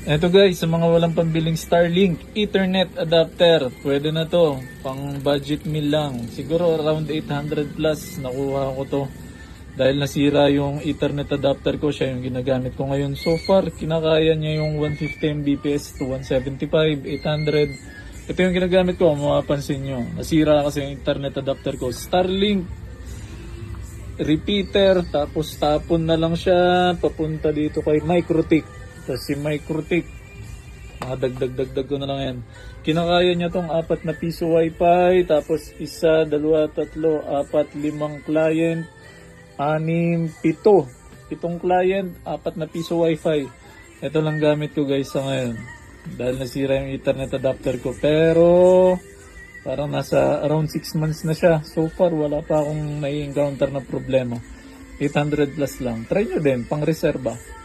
Eto guys, sa mga walang pambiling Starlink Ethernet adapter, pwede na to. Pang budget meal lang. Siguro around 800 plus nakuha ko to. Dahil nasira yung Ethernet adapter ko, siya yung ginagamit ko ngayon. So far, kinakaya niya yung 150 Mbps to 175, 800. Ito yung ginagamit ko, mapapansin nyo. Nasira kasi yung Ethernet adapter ko. Starlink repeater, tapos tapon na lang siya papunta dito kay Microtik. Tapos si Microtik, dagdag ko na lang yan. Kinakaya niya tong 4 na piso wifi, tapos 1, 2, 3, 4, 5 client, 6, 7 client, 4 na piso wifi. Ito lang gamit ko guys sa ngayon, dahil nasira yung Ethernet adapter ko. Pero parang nasa around 6 months na siya. So far wala pa akong nai-encounter na problema. 800 plus lang. Try nyo din, pang reserva.